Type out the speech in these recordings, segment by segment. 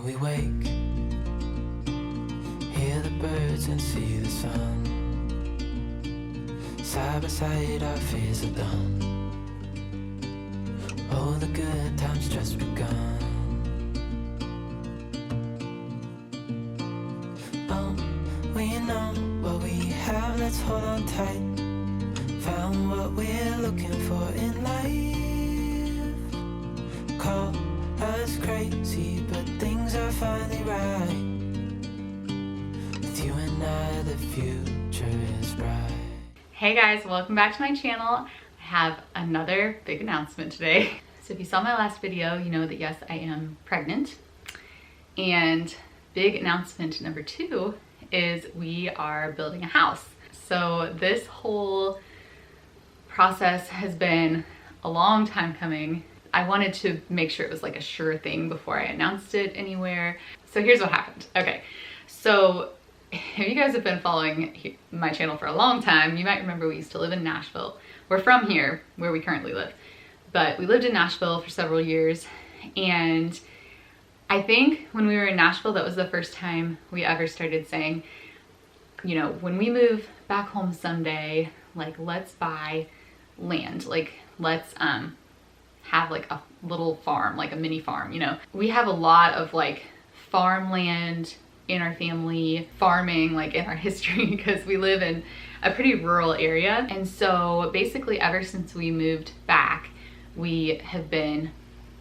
we wake, hear the birds and see the sun. Side by side our fears are done. Oh, the good times just begun. Oh, we know what we have, let's hold on tight. Found what we're looking for in life. Call us crazy, but things are finally right. With you and I, the future is bright. Hey guys, welcome back to my channel. I have another big announcement today. So if you saw my last video, you know that yes, I am pregnant. And big announcement number 2 is we are building a house. So this whole process has been a long time coming. I wanted to make sure it was like a sure thing before I announced it anywhere. So here's what happened. Okay, so if you guys have been following my channel for a long time, you might remember we used to live in Nashville. We're from here, where we currently live, but we lived in Nashville for several years. And I think when we were in Nashville, that was the first time we ever started saying, you know, when we move back home someday, like let's buy land, like let's have like a little farm, like a mini farm, you know. We have a lot of like farmland in our family, farming like in our history, because we live in a pretty rural area. And so basically ever since we moved back, we have been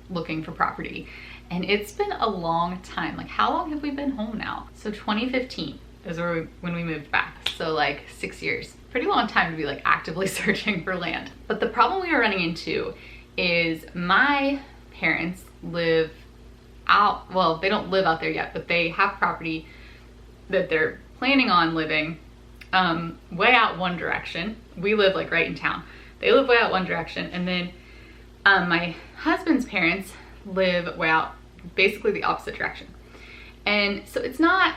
looking for property. And it's been a long time. Like how long have we been home now? So 2015 is when we moved back. So like 6 years. Pretty long time to be like actively searching for land. But the problem we were running into is my parents live out, well, they don't live out there yet, but they have property that they're planning on living way out one direction. We live like right in town. They live way out one direction. And then my husband's parents live way out basically the opposite direction. And so it's not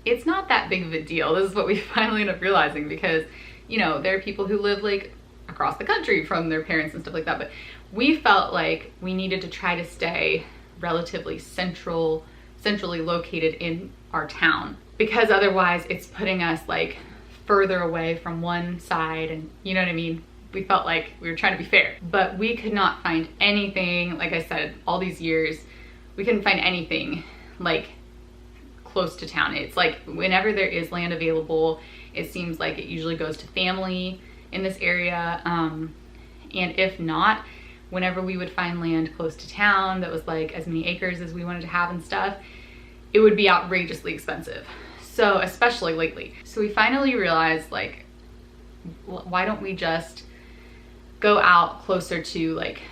that big of a deal. This is what we finally end up realizing, because, you know, there are people who live like across the country from their parents and stuff like that. But we felt like we needed to try to stay relatively centrally located in our town, because otherwise it's putting us like further away from one side, and you know what I mean? We felt like we were trying to be fair, but we could not find anything. Like I said, all these years, we couldn't find anything like close to town. It's like whenever there is land available, it seems like it usually goes to family in this area. And if not, whenever we would find land close to town that was like as many acres as we wanted to have and stuff, it would be outrageously expensive. So especially lately. So we finally realized, like, why don't we just go out closer to like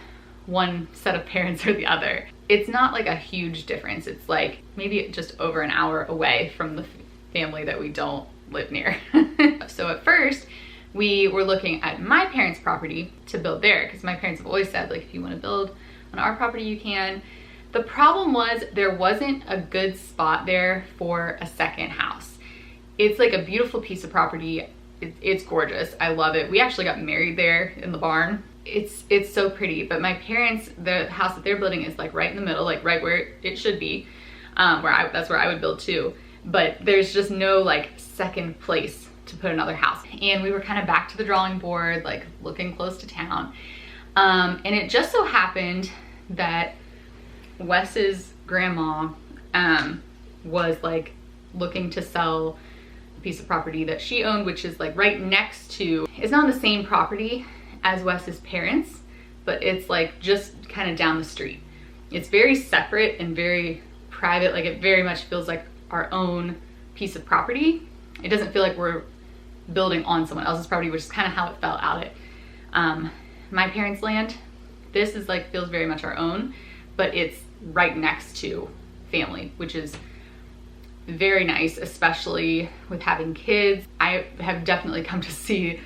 one set of parents or the other? It's not like a huge difference. It's like maybe just over an hour away from the family that we don't live near. So at first we were looking at my parents' property to build there, because my parents have always said, like, if you want to build on our property, you can. The problem was there wasn't a good spot there for a second house. It's like a beautiful piece of property. It's gorgeous. I love it. We actually got married there in the barn. It's so pretty. But my parents, the house that they're building is like right in the middle, like right where it should be. That's where I would build too. But there's just no like second place to put another house. And we were kind of back to the drawing board, like looking close to town. And it just so happened that Wes's grandma was like looking to sell a piece of property that she owned, which is like right next to, it's not on the same property as Wes's parents, but it's like just kind of down the street. It's very separate and very private. Like it very much feels like our own piece of property. It doesn't feel like we're building on someone else's property, which is kind of how it felt out at my parents' land. This is like, feels very much our own, but it's right next to family, which is very nice, especially with having kids. I have definitely come to see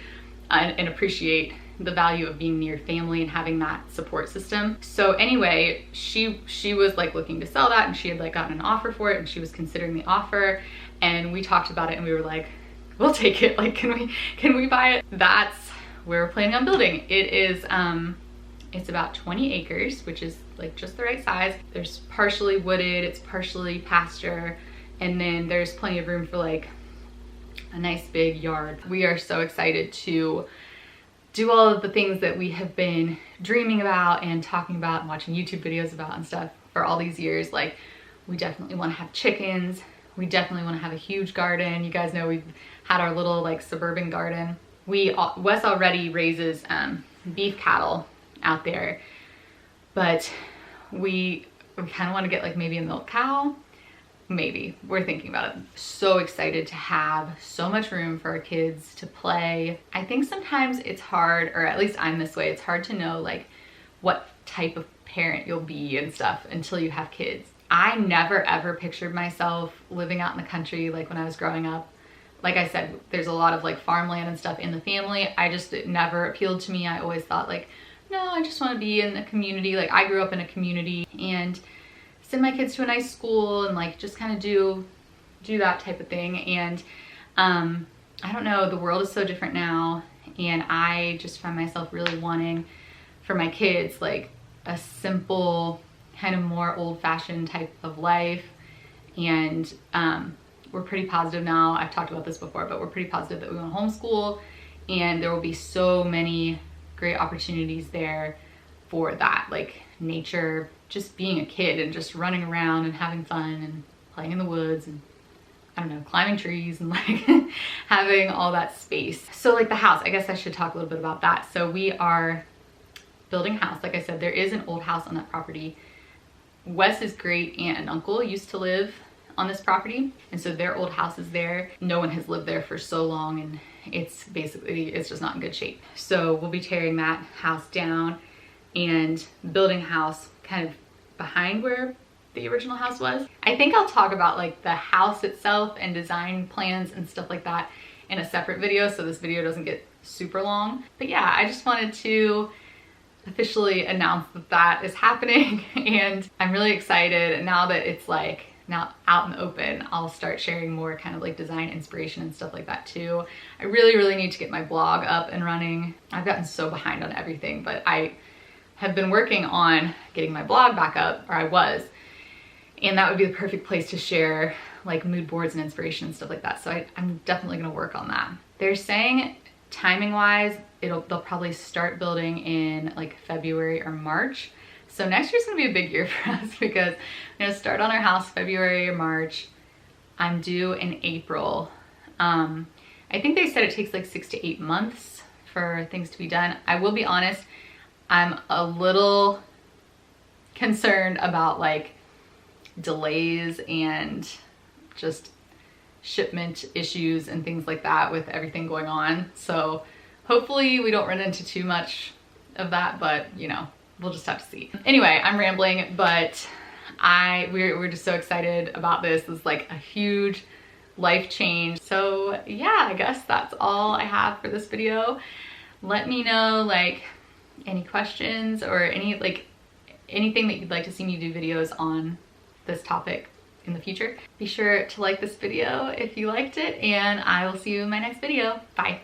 and appreciate the value of being near family and having that support system. So anyway, she was like looking to sell that, and she had like gotten an offer for it, and she was considering the offer, and we talked about it and we were like, we'll take it. Like, can we buy it? That's where we're planning on building. It is it's about 20 acres, which is like just the right size. There's partially wooded, it's partially pasture, and then there's plenty of room for like a nice big yard. We are so excited to do all of the things that we have been dreaming about and talking about and watching YouTube videos about and stuff for all these years. Like, we definitely want to have chickens. We definitely want to have a huge garden. You guys know we've had our little like suburban garden. Wes already raises beef cattle out there, but we kind of want to get like maybe a milk cow. Maybe, we're thinking about it. So excited to have so much room for our kids to play. I think sometimes it's hard, or at least I'm this way, it's hard to know like what type of parent you'll be and stuff until you have kids. I never ever pictured myself living out in the country like when I was growing up. Like I said, there's a lot of like farmland and stuff in the family. It never appealed to me. I always thought like, no, I just want to be in the community. Like, I grew up in a community and send my kids to a nice school and like just kind of do that type of thing. And I don't know, the world is so different now, and I just find myself really wanting for my kids like a simple, kind of more old-fashioned type of life. And we're pretty positive now, I've talked about this before, but we're pretty positive that we want to homeschool, and there will be so many great opportunities there for that, like nature, just being a kid and just running around and having fun and playing in the woods and, I don't know, climbing trees and like having all that space. So like the house, I guess I should talk a little bit about that. So we are building a house. Like I said, there is an old house on that property. Wes's great aunt and uncle used to live on this property, and so their old house is there. No one has lived there for so long, and it's just not in good shape. So we'll be tearing that house down and building a house kind of behind where the original house was. I think I'll talk about like the house itself and design plans and stuff like that in a separate video, so this video doesn't get super long. But yeah, I just wanted to officially announce that that is happening, and I'm really excited. And now that it's like now out in the open, I'll start sharing more kind of like design inspiration and stuff like that too. I really need to get my blog up and running. I've gotten so behind on everything, but I have been working on getting my blog back up, or I was, and that would be the perfect place to share like mood boards and inspiration and stuff like that. So I'm definitely gonna work on that. They're saying timing wise, they'll probably start building in like February or March. So next year's gonna be a big year for us because I'm gonna start on our house February or March. I'm due in April. I think they said it takes like 6 to 8 months for things to be done. I will be honest, I'm a little concerned about like delays and just shipment issues and things like that with everything going on. So hopefully we don't run into too much of that, but you know, we'll just have to see. Anyway, I'm rambling, but we're just so excited about this. This is like a huge life change. So yeah, I guess that's all I have for this video. Let me know like any questions or anything that you'd like to see me do videos on this topic in the future. Be sure to like this video if you liked it, and I will see you in my next video. Bye.